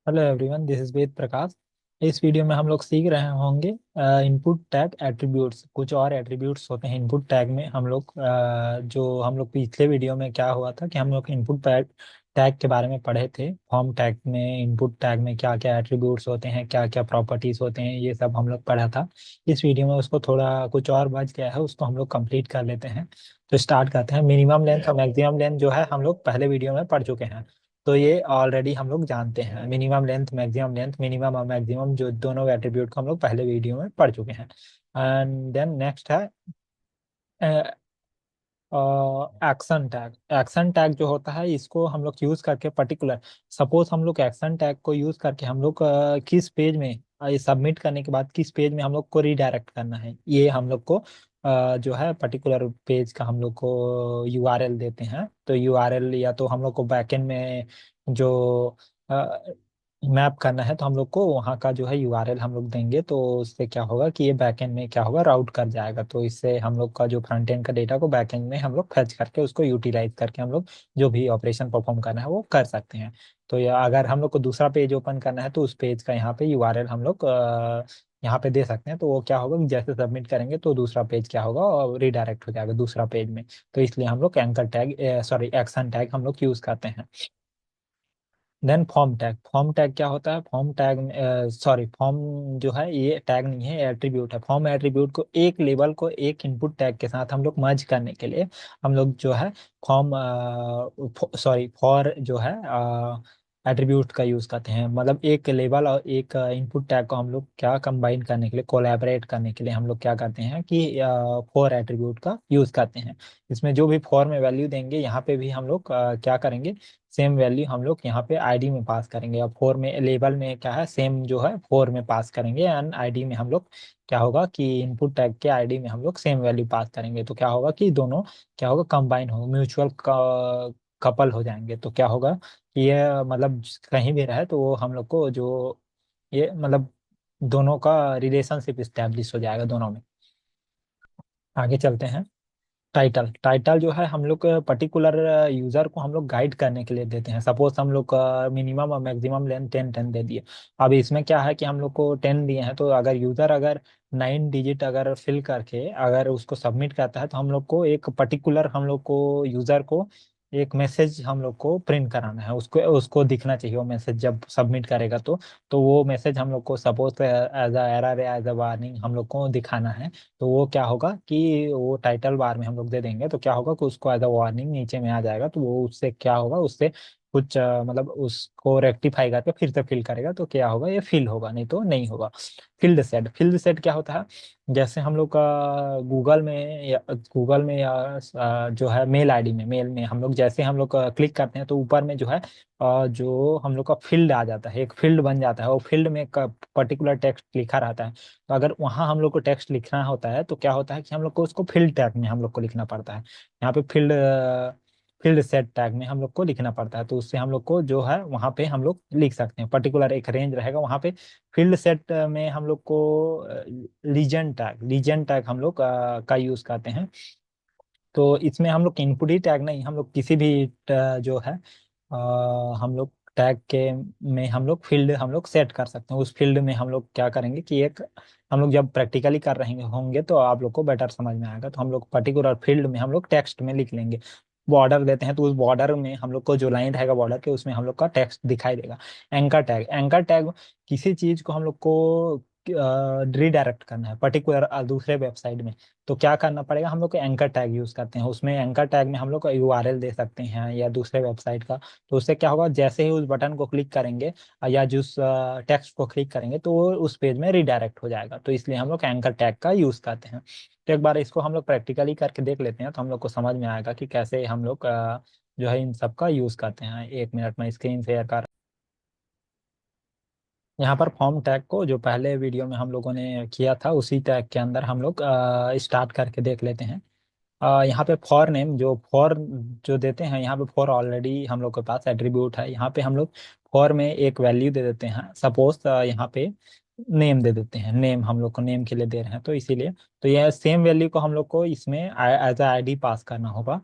Hello everyone, this is Ved Prakash. इस video में हम लोग सीख रहे होंगे इनपुट टैग एट्रीब्यूट्स। कुछ और एट्रीब्यूट्स होते हैं इनपुट टैग में। हम लोग जो हम लोग पिछले वीडियो में क्या हुआ था कि हम लोग इनपुट टैग टैग के बारे में पढ़े थे। फॉर्म टैग में, इनपुट टैग में क्या क्या एट्रीब्यूट्स होते हैं, क्या क्या प्रॉपर्टीज होते हैं, ये सब हम लोग पढ़ा था। इस वीडियो में उसको थोड़ा कुछ और बच गया है, उसको हम लोग कंप्लीट कर लेते हैं। तो स्टार्ट करते हैं। मिनिमम लेंथ और मैक्सिमम लेंथ जो है हम लोग पहले वीडियो में पढ़ चुके हैं। तो ये ऑलरेडी हम लोग जानते हैं। Minimum length, maximum length, minimum और मैक्सिमम जो दोनों एट्रीब्यूट को हम लोग पहले वीडियो में पढ़ चुके हैं। एंड देन नेक्स्ट है एक्शन टैग। एक्शन टैग जो होता है इसको हम लोग यूज करके पर्टिकुलर, सपोज हम लोग एक्शन टैग को यूज करके हम लोग किस पेज में, ये सबमिट करने के बाद किस पेज में हम लोग को रिडायरेक्ट करना है, ये हम लोग को जो है पर्टिकुलर पेज का हम लोग को यूआरएल देते हैं। तो यूआरएल या तो हम लोग को बैकएंड में जो मैप करना है तो हम लोग को वहाँ का जो है यूआरएल हम लोग देंगे। तो उससे क्या होगा कि ये बैकएंड में क्या होगा, राउट कर जाएगा। तो इससे हम लोग का जो फ्रंट एंड का डेटा को बैकएंड में हम लोग फैच करके उसको यूटिलाइज करके हम लोग जो भी ऑपरेशन परफॉर्म करना है वो कर सकते हैं। तो या अगर हम लोग को दूसरा पेज ओपन करना है तो उस पेज का यहाँ पे यूआरएल हम लोग यहाँ पे दे सकते हैं। तो वो क्या होगा कि जैसे सबमिट करेंगे तो दूसरा पेज क्या होगा और रिडायरेक्ट हो जाएगा दूसरा पेज में। तो इसलिए हम लोग anchor tag, sorry action tag हम लोग यूज करते हैं। Then form tag. Form tag क्या होता है? फॉर्म टैग, सॉरी, फॉर्म जो है ये टैग नहीं है, एट्रीब्यूट है। फॉर्म एट्रीब्यूट को एक लेबल को एक इनपुट टैग के साथ हम लोग मर्ज करने के लिए हम लोग जो है फॉर्म, सॉरी, फॉर जो है एट्रीब्यूट का यूज करते हैं। मतलब एक लेबल और एक इनपुट टैग को हम लोग क्या कंबाइन करने के लिए, कोलैबोरेट करने के लिए हम लोग क्या करते हैं कि फॉर एट्रीब्यूट का यूज करते हैं। इसमें जो भी फॉर में वैल्यू देंगे यहाँ पे भी हम लोग क्या करेंगे, सेम वैल्यू हम लोग यहाँ पे आईडी में पास करेंगे। अब फोर में, लेबल में क्या है, सेम जो है फोर में पास करेंगे, एंड आईडी में हम लोग क्या होगा कि इनपुट टैग के आईडी में हम लोग सेम वैल्यू पास करेंगे। तो क्या होगा कि दोनों क्या होगा, कंबाइन होगा, म्यूचुअल कपल हो जाएंगे। तो क्या होगा कि ये मतलब कहीं भी रहे तो वो हम लोग को जो ये मतलब दोनों का रिलेशनशिप स्टैब्लिश हो जाएगा दोनों में। आगे चलते हैं। टाइटल। टाइटल जो है हम लोग पर्टिकुलर यूजर को हम लोग गाइड करने के लिए देते हैं। सपोज हम लोग मिनिमम और मैक्सिमम लेंथ 10 10 दे दिए। अब इसमें क्या है कि हम लोग को 10 दिए हैं, तो अगर यूजर अगर 9 डिजिट अगर फिल करके अगर उसको सबमिट करता है तो हम लोग को एक पर्टिकुलर, हम लोग को यूजर को एक मैसेज हम लोग को प्रिंट कराना है। उसको उसको दिखना चाहिए वो मैसेज जब सबमिट करेगा। तो वो मैसेज हम लोग को सपोज एज अ एरर या एज अ वार्निंग हम लोग को दिखाना है। तो वो क्या होगा कि वो टाइटल बार में हम लोग दे देंगे। तो क्या होगा कि उसको एज अ वार्निंग नीचे में आ जाएगा। तो वो उससे क्या होगा, उससे कुछ मतलब उसको रेक्टिफाई करके फिर से फिल करेगा तो क्या होगा, ये फिल होगा, नहीं तो नहीं होगा। Field set. फील्ड सेट क्या होता है? जैसे हम लोग का गूगल में या जो है मेल आईडी में, मेल में हम लोग जैसे हम लोग क्लिक करते हैं तो ऊपर में जो है जो हम लोग का फील्ड आ जाता है, एक फील्ड बन जाता है। वो फील्ड में एक पर्टिकुलर टेक्स्ट लिखा रहता है। तो अगर वहां हम लोग को टेक्स्ट लिखना होता है तो क्या होता है कि हम लोग को उसको फील्ड टैग में हम लोग को लिखना पड़ता है। यहाँ पे फील्ड सेट टैग में हम लोग को लिखना पड़ता है। तो उससे हम लोग को जो है वहां पे हम लोग लिख सकते हैं, पर्टिकुलर एक रेंज रहेगा वहां पे। फील्ड सेट में हम लोग को लीजेंड टैग हम लोग का यूज करते हैं। तो इसमें हम लोग इनपुट ही टैग नहीं, हम लोग किसी भी जो है हम लोग टैग के में हम लोग फील्ड हम लोग सेट कर सकते हैं। उस फील्ड में हम लोग क्या करेंगे कि एक, हम लोग जब प्रैक्टिकली कर रहे होंगे तो आप लोग को बेटर समझ में आएगा। तो हम लोग पर्टिकुलर फील्ड में हम लोग टेक्स्ट में लिख लेंगे। बॉर्डर देते हैं तो उस बॉर्डर में हम लोग को जो लाइन रहेगा बॉर्डर के उसमें हम लोग का टेक्स्ट दिखाई देगा। Anchor tag. एंकर टैग किसी चीज को हम लोग को रीडायरेक्ट करना है पर्टिकुलर दूसरे वेबसाइट में। तो क्या करना पड़ेगा, हम लोग को एंकर टैग यूज करते हैं। उसमें एंकर टैग में हम लोग का यूआरएल दे सकते हैं या दूसरे वेबसाइट का। तो उससे क्या होगा, जैसे ही उस बटन को क्लिक करेंगे या जिस टेक्स्ट को क्लिक करेंगे तो वो उस पेज में रिडायरेक्ट हो जाएगा। तो इसलिए हम लोग एंकर टैग का यूज करते हैं। तो एक बार इसको हम लोग प्रैक्टिकली करके देख लेते हैं तो हम लोग को समझ में आएगा कि कैसे हम लोग जो है इन सब का यूज करते हैं। 1 मिनट में स्क्रीन शेयर कर। यहाँ पर फॉर्म टैग को जो पहले वीडियो में हम लोगों ने किया था उसी टैग के अंदर हम लोग स्टार्ट करके देख लेते हैं। यहाँ पे फॉर नेम, जो फॉर जो देते हैं, यहाँ पे फॉर ऑलरेडी हम लोग के पास एट्रीब्यूट है। यहाँ पे हम लोग फॉर में एक वैल्यू दे देते हैं। सपोज यहाँ पे नेम दे देते हैं, नेम हम लोग को नेम के लिए दे रहे हैं तो इसीलिए। तो यह सेम वैल्यू को हम लोग को इसमें एज अ आईडी पास करना होगा।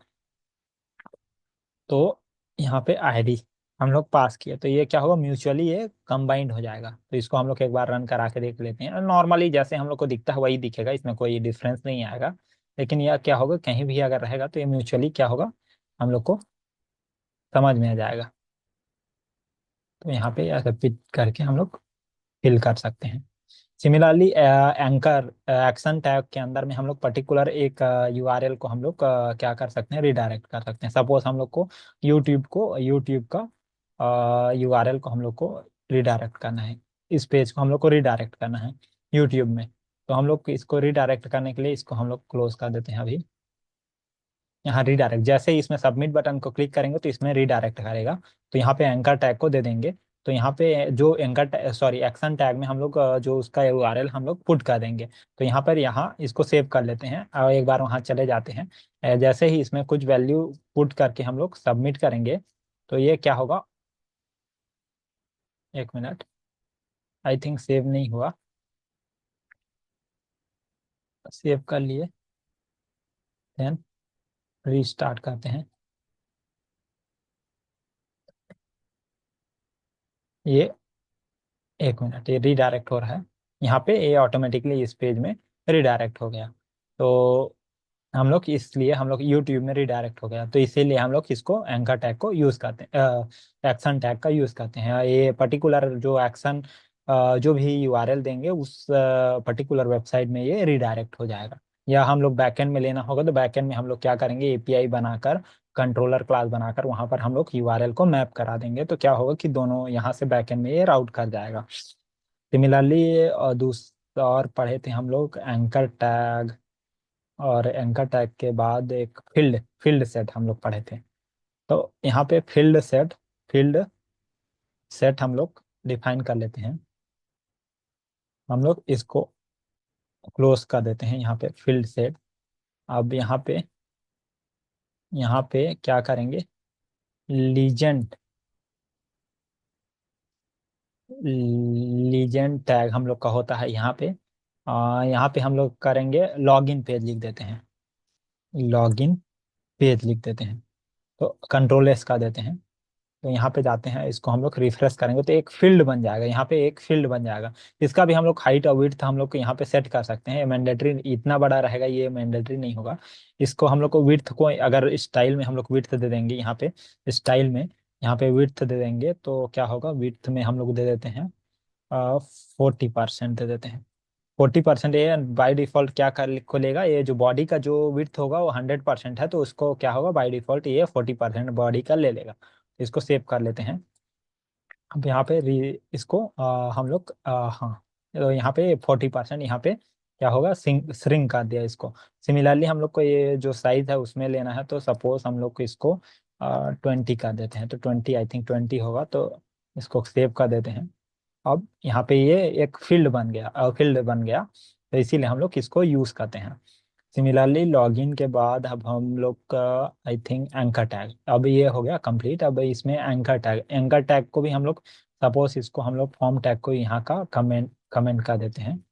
तो यहाँ पे आईडी, हम लोग पास किए, तो ये क्या होगा, म्यूचुअली ये कंबाइंड हो जाएगा। तो इसको हम लोग एक बार रन करा के देख लेते हैं। नॉर्मली जैसे हम लोग को दिखता है वही दिखेगा, इसमें कोई डिफरेंस नहीं आएगा। लेकिन यह क्या होगा, कहीं भी अगर रहेगा तो ये म्यूचुअली क्या होगा, हम लोग को समझ में आ जाएगा। तो यहाँ पे ऐसे पिक करके हम लोग फिल कर सकते हैं। सिमिलरली एंकर एक्शन टैग के अंदर में हम लोग पर्टिकुलर एक यूआरएल को हम लोग क्या कर सकते हैं, रिडायरेक्ट कर सकते हैं। सपोज हम लोग को यूट्यूब का यूआरएल को हम लोग को रिडायरेक्ट करना है, इस पेज को हम लोग को रिडायरेक्ट करना है यूट्यूब में। तो हम लोग इसको रिडायरेक्ट करने के लिए इसको हम लोग क्लोज कर देते हैं अभी। यहाँ रिडायरेक्ट, जैसे ही इसमें सबमिट बटन को क्लिक करेंगे तो इसमें रिडायरेक्ट करेगा। तो यहाँ पे एंकर टैग को दे देंगे। तो यहाँ पे जो एक्शन टैग में हम लोग जो उसका यूआरएल हम लोग पुट कर देंगे। तो यहाँ इसको सेव कर लेते हैं और एक बार वहाँ चले जाते हैं। जैसे ही इसमें कुछ वैल्यू पुट करके हम लोग सबमिट करेंगे तो ये क्या होगा, एक मिनट, आई थिंक सेव नहीं हुआ। सेव कर लिए, देन रीस्टार्ट करते हैं। ये एक मिनट, ये रीडायरेक्ट हो रहा है। यहाँ पे ये ऑटोमेटिकली इस पेज में रिडायरेक्ट हो गया। तो हम लोग इसलिए हम लोग यूट्यूब में रिडायरेक्ट हो गया, तो इसीलिए हम लोग इसको एंकर टैग को यूज़ करते हैं, एक्शन टैग का यूज़ करते हैं। ये पर्टिकुलर जो एक्शन जो भी यूआरएल देंगे उस पर्टिकुलर वेबसाइट में ये रिडायरेक्ट हो जाएगा। या हम लोग बैकएंड में लेना होगा तो बैकएंड में हम लोग क्या करेंगे, एपीआई बनाकर कंट्रोलर क्लास बनाकर वहां पर हम लोग यूआरएल को मैप करा देंगे। तो क्या होगा कि दोनों यहाँ से बैकएंड में ये राउट कर जाएगा। सिमिलरली दूसरा और पढ़े थे हम लोग एंकर टैग, और एंकर टैग के बाद एक फील्ड फील्ड सेट हम लोग पढ़े थे। तो यहाँ पे फील्ड सेट हम लोग डिफाइन कर लेते हैं। हम लोग इसको क्लोज कर देते हैं यहाँ पे फील्ड सेट। अब यहाँ पे क्या करेंगे, लीजेंड लीजेंड टैग हम लोग का होता है यहाँ पे। यहाँ पे हम लोग करेंगे लॉगिन पेज लिख देते हैं, लॉगिन पेज लिख देते हैं। तो कंट्रोल एस का देते हैं। तो यहाँ पे जाते हैं, इसको हम लोग रिफ्रेश करेंगे तो एक फील्ड बन जाएगा, यहाँ पे एक फील्ड बन जाएगा। इसका भी हम लोग हाइट और विड्थ हम लोग को यहाँ पे सेट कर सकते हैं। मैंडेटरी इतना बड़ा रहेगा, ये मैंडेटरी नहीं होगा। इसको हम लोग को विड्थ को अगर स्टाइल में हम लोग विड्थ दे देंगे, यहाँ पे स्टाइल में यहाँ पे विड्थ दे देंगे तो क्या होगा, विड्थ में हम लोग दे देते हैं 40% दे देते हैं। 40%, ये बाय डिफॉल्ट क्या कर खोलेगा, ये जो बॉडी का जो विड्थ होगा वो 100% है, तो उसको क्या होगा, बाय डिफॉल्ट ये 40% बॉडी का ले लेगा। इसको सेव कर लेते हैं। अब यहाँ पे इसको हम लोग हाँ, तो यहाँ पे 40% यहाँ पे क्या होगा, श्रिंक कर दिया इसको। सिमिलरली हम लोग को ये जो साइज है उसमें लेना है, तो सपोज हम लोग को इसको 20 कर देते हैं। तो 20, आई थिंक 20 होगा, तो इसको सेव कर देते हैं। अब यहाँ पे ये एक फील्ड बन गया, तो इसीलिए हम लोग इसको यूज करते हैं। सिमिलरली लॉगिन के बाद अब हम लोग का आई थिंक एंकर टैग, अब ये हो गया कंप्लीट। अब इसमें एंकर टैग को भी हम लोग, सपोज इसको हम लोग फॉर्म टैग को यहाँ का कमेंट कमेंट कर देते हैं।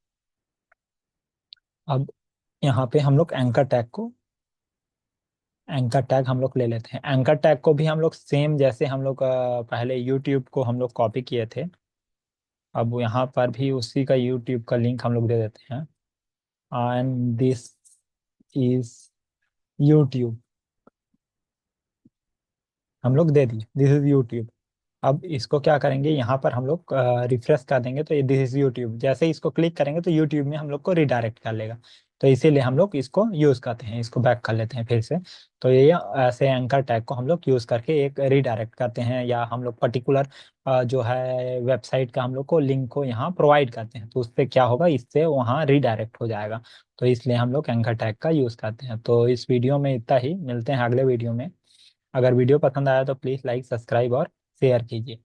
अब यहाँ पे हम लोग एंकर टैग हम लोग ले लेते हैं। एंकर टैग को भी हम लोग सेम जैसे हम लोग पहले यूट्यूब को हम लोग कॉपी किए थे, अब यहाँ पर भी उसी का यूट्यूब का लिंक हम लोग दे देते हैं। एंड दिस इज यूट्यूब, हम लोग दे दिए दिस इज यूट्यूब। अब इसको क्या करेंगे, यहाँ पर हम लोग रिफ्रेश कर देंगे तो ये दिस इज यूट्यूब, जैसे ही इसको क्लिक करेंगे तो यूट्यूब में हम लोग को रिडायरेक्ट कर लेगा। तो इसीलिए हम लोग इसको यूज करते हैं। इसको बैक कर लेते हैं फिर से। तो ये ऐसे एंकर टैग को हम लोग यूज करके एक रिडायरेक्ट करते हैं, या हम लोग पर्टिकुलर जो है वेबसाइट का हम लोग को लिंक को यहाँ प्रोवाइड करते हैं, तो उससे क्या होगा, इससे वहाँ रिडायरेक्ट हो जाएगा। तो इसलिए हम लोग एंकर टैग का यूज करते हैं। तो इस वीडियो में इतना ही, मिलते हैं अगले वीडियो में। अगर वीडियो पसंद आया तो प्लीज़ लाइक, सब्सक्राइब और शेयर कीजिए।